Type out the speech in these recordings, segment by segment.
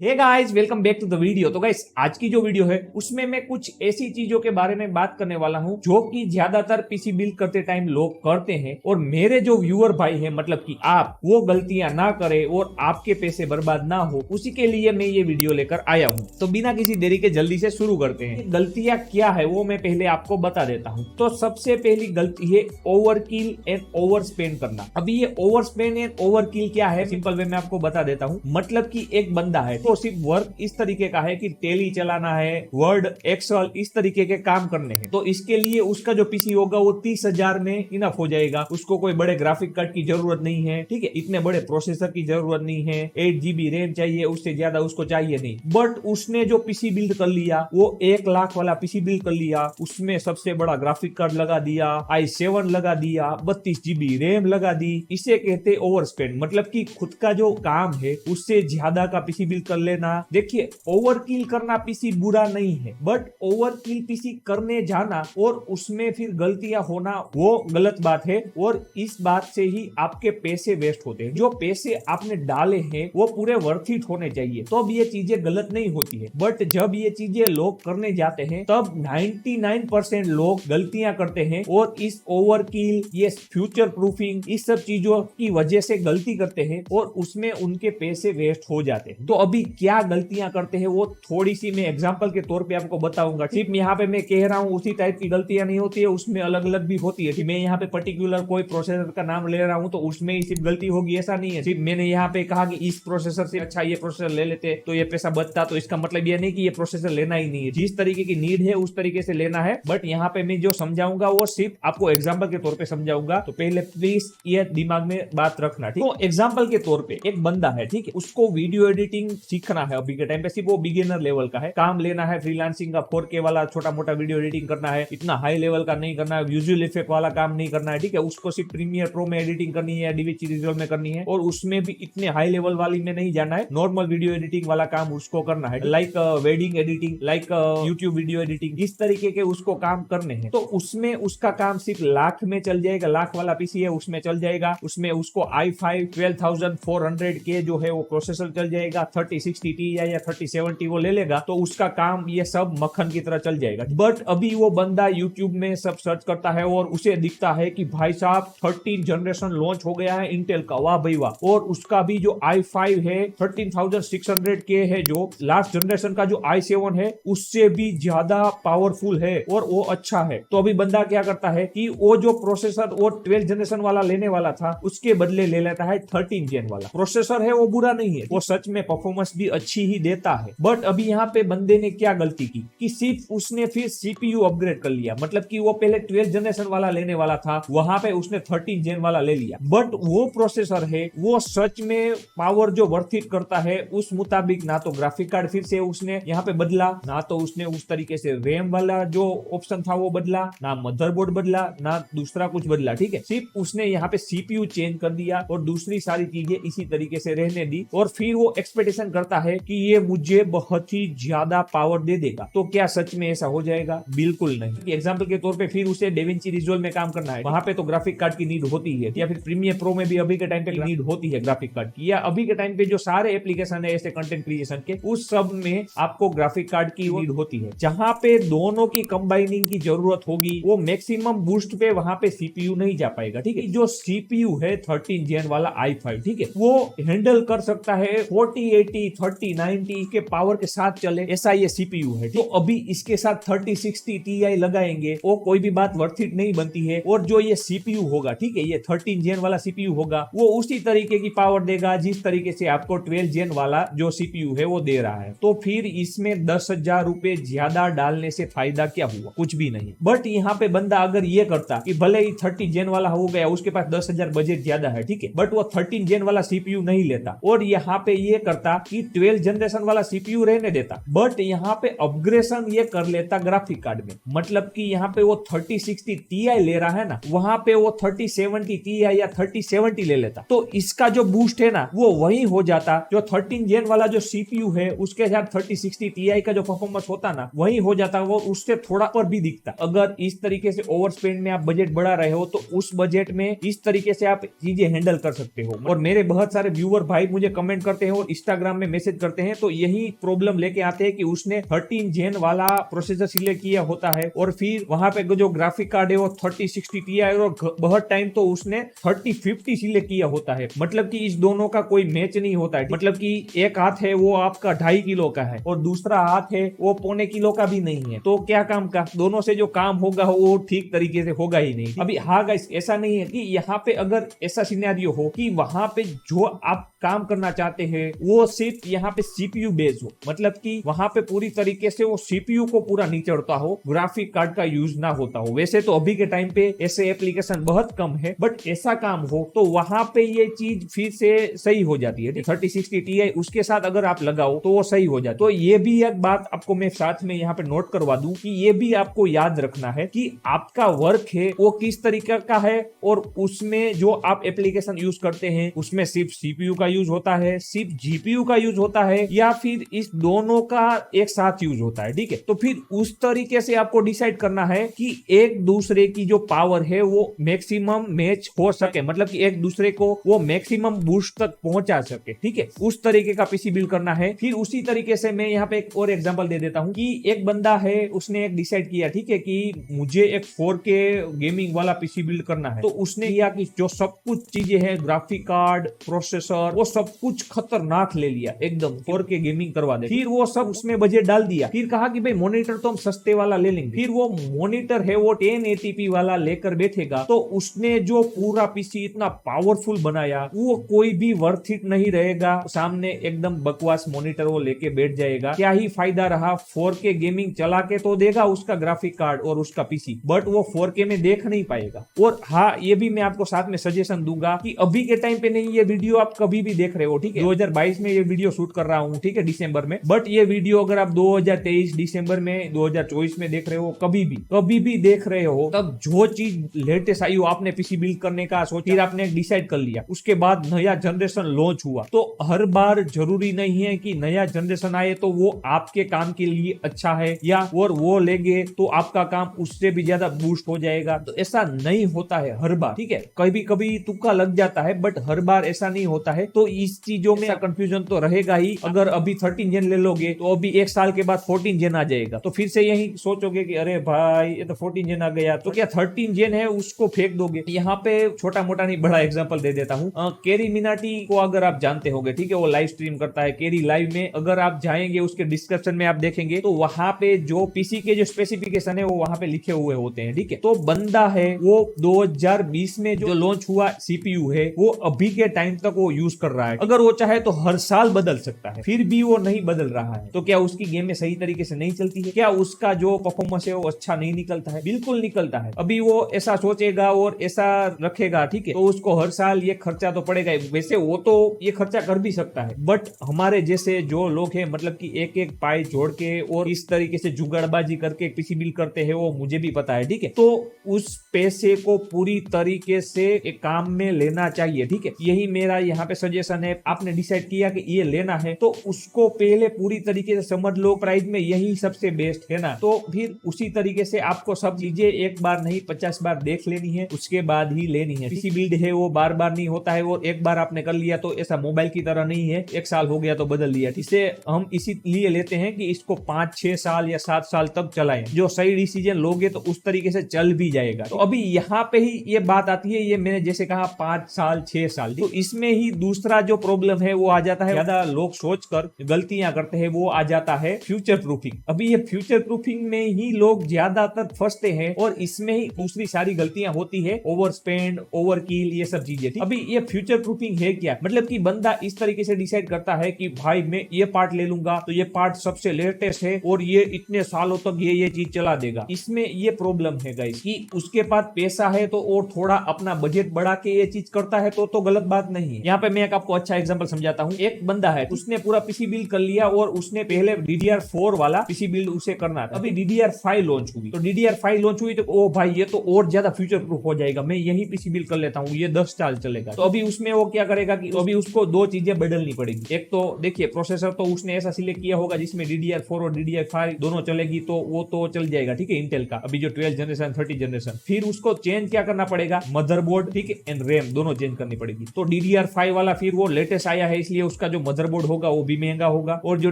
Hey guys, welcome back to the video. तो guys, आज की जो वीडियो है उसमें मैं कुछ ऐसी चीजों के बारे में बात करने वाला हूं जो कि ज्यादातर पीसी बिल्ड करते टाइम लोग करते हैं और मेरे जो व्यूअर भाई हैं, मतलब कि आप, वो गलतियां ना करें और आपके पैसे बर्बाद ना हो, उसी के लिए मैं ये वीडियो लेकर आया हूं। तो बिना किसी देरी के जल्दी से शुरू करते हैं। गलतियां क्या है वो मैं पहले आपको बता देता हूँ। तो सबसे पहली गलती है ओवरकिल एंड ओवर स्पेंड करना। अभी ये ओवर स्पेंड एंड ओवरकिल क्या है, सिंपल वे में आपको बता देता हूँ। मतलब कि एक बंदा है तो सिर्फ वर्क इस तरीके का है कि टेली चलाना है, वर्ड, एक्सेल, इस तरीके के काम करने हैं। तो इसके लिए उसका जो पीसी होगा वो 30,000 में इनफ हो जाएगा। उसको कोई बड़े ग्राफिक कार्ड की जरूरत नहीं है, ठीक है, इतने बड़े प्रोसेसर की जरूरत नहीं है, 8 GB रैम चाहिए, उससे ज्यादा उसको चाहिए नहीं। बट उसने जो पीसी बिल्ड कर लिया वो 1 लाख वाला पीसी बिल्ड कर लिया, उसमें सबसे बड़ा ग्राफिक कार्ड लगा दिया, i7 लगा दिया, 32 GB रैम लगा दी। इसे कहते ओवर स्पेंड। मतलब कि खुद का जो काम है उससे ज्यादा का पीसी बिल्ड कर लेना। देखिए, ओवरकिल करना पीसी बुरा नहीं है, बट ओवरकिल पीसी करने जाना और उसमें फिर गलतियां होना वो गलत बात है। और इस बात से ही आपके पैसे वेस्ट होते हैं। जो पैसे आपने डाले हैं वो पूरे वर्थ इट होने चाहिए, तो अब ये चीजें गलत नहीं होती है। बट जब ये चीजें लोग करने जाते हैं तब 99% लोग गलतियां करते हैं और इस ओवरकिल, ये फ्यूचर प्रूफिंग, इस सब चीजों की वजह से गलती करते हैं और उसमें उनके पैसे वेस्ट हो जाते हैं। तो अभी क्या गलतियां करते हैं वो थोड़ी सी मैं एग्जांपल के तौर पे आपको बताऊंगा। सिर्फ यहाँ पे मैं कह रहा हूँ उसी टाइप की गलतियां नहीं होती है, उसमें अलग अलग भी होती है। कि मैं यहाँ पे पर्टिकुलर कोई प्रोसेसर का नाम ले रहा हूँ तो उसमें ही सिर्फ गलती होगी ऐसा नहीं है। सिर्फ मैंने यहाँ पे कहा कि इस प्रोसेसर से अच्छा ये प्रोसेसर ले लेते तो ये पैसा बचता, तो इसका मतलब ये नहीं कि ये प्रोसेसर लेना ही नहीं है। जिस तरीके की नीड है उस तरीके से लेना है। बट यहाँ पे मैं जो समझाऊंगा वो सिर्फ आपको एग्जाम्पल के तौर पे समझाऊंगा, तो पहले प्लीज ये दिमाग में बात रखना, ठीक। तो एग्जाम्पल के तौर पे एक बंदा है, ठीक है, उसको वीडियो एडिटिंग सीखना है। अभी के टाइम पे सिर्फ वो बिगिनर लेवल का है, काम लेना है फ्रीलांसिंग का, 4K वाला छोटा मोटा वीडियो एडिटिंग करना है, इतना हाई लेवल का नहीं करना है, विजुअल इफेक्ट वाला काम नहीं करना है, ठीक है। उसको सिर्फ प्रीमियर प्रो में एडिटिंग करनी है, DaVinci Resolve में करनी है, और उसमें भी इतने हाई लेवल वाली में नहीं जाना है। नॉर्मल वीडियो एडिटिंग वाला काम उसको करना है, like wedding editing, like YouTube video editing, इस तरीके के उसको काम करने हैं। तो उसमें उसका काम सिर्फ लाख में चल जाएगा। लाख वाला पीसी है उसमें चल जाएगा। उसमें उसको i5 12400K जो है वो प्रोसेसर चल जाएगा। 3060 Ti या 3070 वो ले लेगा तो उसका काम ये सब मक्खन की तरह चल जाएगा। बट अभी वो बंदा यूट्यूब में सब सर्च करता है और उसे दिखता है कि भाई साहब 13 जनरेशन लॉन्च हो गया है इंटेल का, वाह भाई वाह, और उसका भी जो i5 है 13600K है, जो लास्ट जनरेशन का जो i7 है उससे भी ज्यादा पावरफुल है और वो अच्छा है। तो अभी बंदा क्या करता है कि वो जो प्रोसेसर वो 12 जनरेशन वाला लेने वाला था उसके बदले ले लेता है 13 जेन वाला। प्रोसेसर है वो बुरा नहीं है, वो सच में परफॉर्मेंस भी अच्छी ही देता है। बट अभी यहाँ पे बंदे ने क्या गलती की कि सिर्फ उसने फिर CPU अपग्रेड कर लिया। मतलब कि वो पहले 12 जनरेशन वाला लेने वाला था, वहां पे उसने 13 जेन वाला ले लिया। बट वो प्रोसेसर है वो सच में पावर जो वर्थ इट करता है उस मुताबिक ना तो ग्राफिक कार्ड फिर से उसने यहाँ पे बदला, ना तो उसने उस तरीके से रैम वाला जो ऑप्शन था वो बदला, ना मदरबोर्ड बदला, ना दूसरा कुछ बदला, ठीक है। सिर्फ उसने यहाँ पे CPU चेंज कर दिया और दूसरी सारी चीजें इसी तरीके से रहने दी। और फिर वो एक्सपेक्टेशन करता है कि ये मुझे बहुत ही ज्यादा पावर दे देगा। तो क्या सच में ऐसा हो जाएगा? बिल्कुल नहीं। एग्जांपल के तौर पे फिर उसे DaVinci Resolve में काम करना है, वहां पे तो ग्राफिक कार्ड की नीड होती है, या फिर प्रीमियर प्रो में भी अभी के टाइम पे नीड होती है ग्राफिक कार्ड की, या अभी के टाइम पे जो सारे एप्लीकेशन है ऐसे कंटेंट क्रिएशन के, उस सब में आपको ग्राफिक कार्ड की नीड होती है। जहां पे दोनों की कंबाइनिंग की जरूरत होगी वो मैक्सिमम बूस्ट पे वहां पे CPU नहीं जा पाएगा, ठीक है। जो CPU है 13 जेन वाला i5, ठीक है, वो हैंडल कर सकता है 4080 3090 के पावर के साथ चले, ऐसा ये CPU है। तो अभी इसके साथ 3060 Ti लगाएंगे वो कोई भी बात वर्थ इट नहीं बनती है। और जो ये CPU होगा, ठीक है, ये 13 जेन वाला CPU होगा, वो उसी तरीके की पावर देगा जिस तरीके से आपको 12 जेन वाला जो CPU है वो दे रहा है। तो फिर इसमें 10,000 रुपए ज्यादा डालने से फायदा क्या हुआ? कुछ भी नहीं। बट यहाँ पे बंदा अगर ये करता कि भले ही 30 जेन वाला हो गया, उसके पास 10,000 बजट ज्यादा है, ठीक है, बट वो 13 जेन वाला CPU नहीं लेता और यहाँ पे ये करता कि 12 जनरेशन वाला CPU रहने देता, बट यहाँ पे अपग्रेडेशन ये कर लेता ग्राफिक कार्ड में। मतलब कि यहाँ पे वो 3060 Ti ले रहा है ना, वहां पे वो 3070 Ti या 3070 ले लेता, तो इसका जो बूस्ट है ना वो वही हो जाता जो 13 जेन वाला जो CPU है उसके साथ 3060 Ti का जो परफॉर्मेंस होता ना वही हो जाता, वो उससे थोड़ा पर भी दिखता। अगर इस तरीके से ओवर स्पेंड में आप बजट बढ़ा रहे हो तो उस बजट में इस तरीके से आप चीजें हैंडल कर सकते हो। और मेरे बहुत सारे व्यूअर भाई मुझे कमेंट करते हैं और इंस्टाग्राम में मैसेज करते हैं तो यही प्रॉब्लम लेके आते हैं कि उसने 13 जेन वाला प्रोसेसर सिलेक्ट किया होता है और फिर वहां पे जो ग्राफिक कार्ड है वो 3060 Ti और बहुत टाइम तो उसने 3050 सिलेक्ट किया होता है। मतलब कि इस दोनों का कोई मैच नहीं होता है। मतलब कि एक हाथ है वो आपका 2.5 किलो का है और दूसरा हाथ है वो 0.25 किलो का भी नहीं है, तो क्या काम का, दोनों से जो काम होगा वो ठीक तरीके से होगा ही नहीं। अभी हाँ गाइस, ऐसा नहीं है कि यहाँ पे अगर ऐसा सिनेरियो हो कि वहां पे जो आप काम करना चाहते हैं वो सिर्फ यहाँ पे सीपीयू बेस्ड हो, मतलब कि वहां पे पूरी तरीके से वो सीपीयू को पूरा नहीं चढ़ता हो, ग्राफिक कार्ड का यूज ना होता हो। वैसे तो अभी के टाइम पे ऐसे एप्लीकेशन बहुत कम है, बट ऐसा काम हो तो वहां पे ये चीज फिर से सही हो जाती है। 3060 Ti उसके साथ अगर आप लगाओ तो वो सही हो जाती है। तो ये भी एक बात आपको मैं साथ में यहाँ पे नोट करवा दूं कि ये भी आपको याद रखना है कि आपका वर्क है वो किस तरीके का है और उसमें जो आप एप्लीकेशन यूज करते हैं उसमें सिर्फ सीपीयू का यूज होता है, सिर्फ जीपीयू का यूज होता है, या फिर इस दोनों का एक साथ यूज होता है। ठीक है, तो फिर उस तरीके से आपको डिसाइड करना है कि एक दूसरे की जो पावर है वो मैक्सिमम मैच हो सके, मतलब कि एक दूसरे को वो मैक्सिमम बूस्ट तक पहुंचा सके। ठीक है, उस तरीके का पीसी बिल्ड करना है। फिर उसी तरीके से मैं यहाँ पे एक और एग्जांपल दे देता हूँ कि एक बंदा है उसने एक डिसाइड किया, ठीक है, कि मुझे एक 4K गेमिंग वाला पीसी बिल्ड करना है। तो उसने किया कि जो सब कुछ चीजें हैं, ग्राफिक कार्ड, प्रोसेसर, वो सब कुछ खतरनाक ले लिया, एकदम 4K गेमिंग करवा दे। फिर वो सब उसमें बजट डाल दिया। फिर कहा कि भाई मॉनिटर तो हम सस्ते वाला ले लेंगे। फिर वो मॉनिटर है वो 1080p वाला लेकर बैठेगा तो उसने जो पूरा पीसी इतना पावरफुल बनाया वो कोई भी वर्थ इट नहीं रहेगा। सामने एकदम बकवास मॉनिटर वो लेके बैठ जाएगा, क्या ही फायदा रहा। 4K गेमिंग चला के तो देगा उसका ग्राफिक कार्ड और उसका पीसी, बट वो 4K में देख नहीं पाएगा। और हाँ, ये भी मैं आपको साथ में सजेशन दूंगा कि अभी के टाइम पे नहीं, ये वीडियो आप कभी भी देख रहे हो, ठीक है, 2022 में ये वीडियो शूट कर रहा हूँ, ठीक है, दिसंबर में, बट ये वीडियो अगर आप 2023 दिसंबर में 2024 में देख रहे हो, कभी भी देख रहे हो, तब जो चीज लेटेस्ट आई हो, आपने पीसी बिल्ड करने का सोचा, फिर आपने डिसाइड कर लिया, उसके बाद नया जनरेशन लॉन्च हुआ, तो हर बार जरूरी नहीं है कि नया जनरेशन आए तो वो आपके काम के लिए अच्छा है, या और वो लेंगे तो आपका काम उससे भी ज्यादा बूस्ट हो जाएगा। तो ऐसा नहीं होता है हर बार, ठीक है, कभी कभी तुक्का लग जाता है, बट हर बार ऐसा नहीं होता है। तो इस चीजों में कंफ्यूजन तो रहेगा ही। अगर अभी 13 जेन ले लोगे तो अभी एक साल के बाद 14 जेन आ जाएगा, तो फिर से यही सोचोगे कि अरे भाई ये तो 14 जेन आ गया, तो क्या 13 जेन है उसको फेंक दोगे। यहाँ पे छोटा मोटा नहीं बड़ा एग्जांपल दे देता हूँ। केरी मिनाटी को अगर आप जानते होंगे, ठीक है, वो लाइव स्ट्रीम करता है केरी लाइव में। अगर आप जाएंगे उसके डिस्क्रिप्शन में आप देखेंगे तो वहां पे जो पीसी के जो स्पेसिफिकेशन है वो वहां पे लिखे हुए होते हैं, ठीक है। तो बंदा है वो 2020 में जो लॉन्च हुआ सीपीयू है वो अभी के टाइम तक वो यूज कर रहा है। अगर वो चाहे तो हर साल बदल सकता है, फिर भी वो नहीं बदल रहा है, तो क्या उसकी गेम में सही तरीके से नहीं चलती है? क्या उसका जो परफॉर्मेंस है वो अच्छा नहीं निकलता है? बिल्कुल निकलता है। अभी वो ऐसा सोचेगा और ऐसा रखेगा, ठीक है, तो उसको हर साल ये खर्चा तो पड़ेगा। वैसे वो तो ये खर्चा कर भी सकता है, बट हमारे जैसे जो लोग हैं, मतलब कि एक एक पाई जोड़ के और इस तरीके से जुगाड़बाजी करके पीसी बिल्ड करते हैं, वो मुझे भी पता है, ठीक है। तो उस पैसे को पूरी तरीके से एक काम में लेना चाहिए, ठीक है। यही मेरा यहाँ पे सजेशन है। आपने डिसाइड किया कि ये लेना है तो उसको पहले पूरी तरीके से समझ लो, प्राइस में यही सबसे बेस्ट है ना, तो फिर उसी तरीके से आपको सब चीजें एक बार नहीं 50 बार देख लेनी है, उसके बाद ही लेनी है। पीसी बिल्ड है वो बार बार नहीं होता है, और एक बार आपने कर लिया तो ऐसा मोबाइल की तरह नहीं है एक साल हो गया तो बदल दिया। इसे हम इसीलिए लेते हैं कि इसको 5-6 साल या 7 साल तक चलाएं। जो सही डिसीजन लोगे तो उस तरीके से चल भी जाएगा। तो अभी यहाँ पे ही ये बात आती है, ये मैंने जैसे कहा 5 साल 6 साल, तो इसमें ही दूसरा जो प्रॉब्लम है वो आ जाता है, ज्यादा लोग सोचकर गलतियां करते हैं, वो आ जाता है फ्यूचर प्रूफिंग। अभी ये फ्यूचर प्रूफिंग में ही लोग ज्यादातर फंसते हैं और इसमें ही दूसरी सारी गलतियां होती है, ओवर स्पेंड, ओवर किल, ये सब चीजें। अभी ये फ्यूचर प्रूफिंग है क्या? मतलब कि बंदा इस तरीके से डिसाइड करता है कि भाई मैं ये पार्ट ले लूंगा तो ये पार्ट सबसे लेटेस्ट है और ये इतने सालों तक ये चीज चला देगा। इसमें ये प्रॉब्लम है गाइस कि उसके पास पैसा है तो और थोड़ा अपना बजट बढ़ा के ये चीज करता है तो गलत बात नहीं है। यहाँ पे मैं एक आपको अच्छा एग्जांपल समझाता हूँ। एक बंदा है, उसने पूरा पीसी बिल्ड कर लिया और उसने पहले DDR4 वाला पीसी बिल्ड उसे करना था। अभी DDR5 लॉन्च हुई, तो DDR5 लॉन्च हुई तो ओ भाई ये तो और ज्यादा फ्यूचर प्रूफ हो जाएगा, मैं यही पीसी बिल्ड कर लेता हूँ, ये 10 साल चलेगा। तो अभी उसमें वो क्या करेगा कि अभी उसको दो चीजें बदलनी पड़ेगी। एक तो देखिए प्रोसेसर तो उसने ऐसा सिलेक्ट किया होगा जिसमें DDR4 और DDR5 दोनों चलेगी, तो वो तो चल जाएगा, ठीक है, इंटेल का अभी जो 12 जनरेशन 30 जनरेशन। फिर उसको चेंज क्या करना पड़ेगा, मदरबोर्ड, ठीक है, एंड रैम दोनों चेंज करनी पड़ेगी। तो DDR5 वाला फिर वो लेटेस्ट आया है इसलिए उसका जो मदरबोर्ड होगा वो भी महंगा होगा, और जो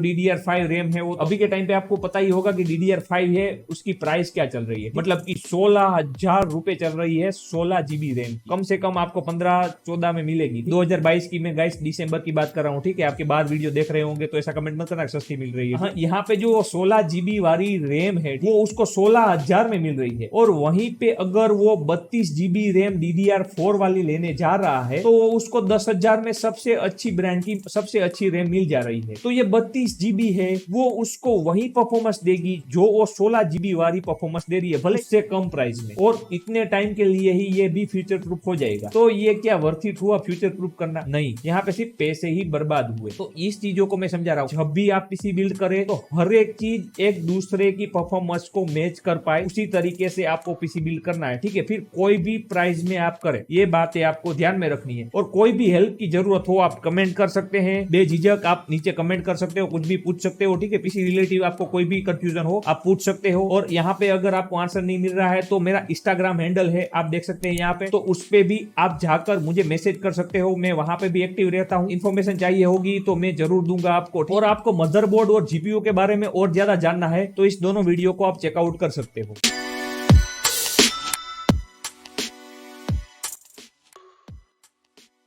DDR5 रैम है वो अभी के टाइम पे आपको पता ही होगा कि DDR5 है उसकी प्राइस क्या चल रही है, मतलब कि 16,000 रुपए चल रही है 16 GB रैम। कम से कम आपको 15-14 में मिलेगी। 2022 की मैं गाइस दिसंबर की बात कर रहा हूँ, ठीक है। आपके बाद वीडियो देख रहे होंगे तो ऐसा कमेंट मत करना सस्ती मिल रही है। हाँ, यहाँ पे जो 16 GB वाली रैम है वो उसको 16,000 में मिल रही है, और वहीं पे अगर वो 32 GB रैम DDR4 वाली लेने जा रहा है तो उसको 10,000 में सबसे अच्छी ब्रांड की सबसे अच्छी रैम मिल जा रही है। तो ये 32 GB है वो उसको वही परफॉर्मेंस देगी जो वो 16 GB वाली परफॉर्मेंस दे रही है, भले उससे कम प्राइस में, और इतने टाइम के लिए ही ये भी फ्यूचर प्रूफ हो जाएगा। तो ये क्या वर्थ इट हुआ फ्यूचर प्रूफ करना? नहीं, यहाँ पे सिर्फ पैसे ही बर्बाद हुए। तो इस चीजों को मैं समझा रहा हूँ, जब भी आप पीसी बिल्ड करें तो हर एक चीज एक दूसरे की परफॉर्मेंस को मैच कर पाए उसी तरीके से आपको पीसी बिल्ड करना है, ठीक है। फिर कोई भी प्राइस में आप करें, ये बातें आपको ध्यान में रखनी है। और कोई भी हेल्प की जरूरत हो आप कमेंट कर सकते हैं, बेझिझक आप नीचे कमेंट कर सकते हो, कुछ भी पूछ सकते हो, ठीक है। पीसी रिलेटिव आपको कोई भी कंफ्यूजन हो आप पूछ सकते हो। और यहाँ पे अगर आपको आंसर नहीं मिल रहा है तो मेरा इंस्टाग्राम हैंडल है, आप देख सकते हैं यहाँ पे, तो उस पे भी आप जाकर मुझे मैसेज कर सकते हो, मैं वहां पे भी एक्टिव रहता हूँ। इन्फॉर्मेशन चाहिए होगी तो मैं जरूर दूंगा आपको। और आपको मदरबोर्ड और जीपीयू के बारे में और ज्यादा जानना है तो इस दोनों वीडियो को आप चेकआउट कर सकते हो।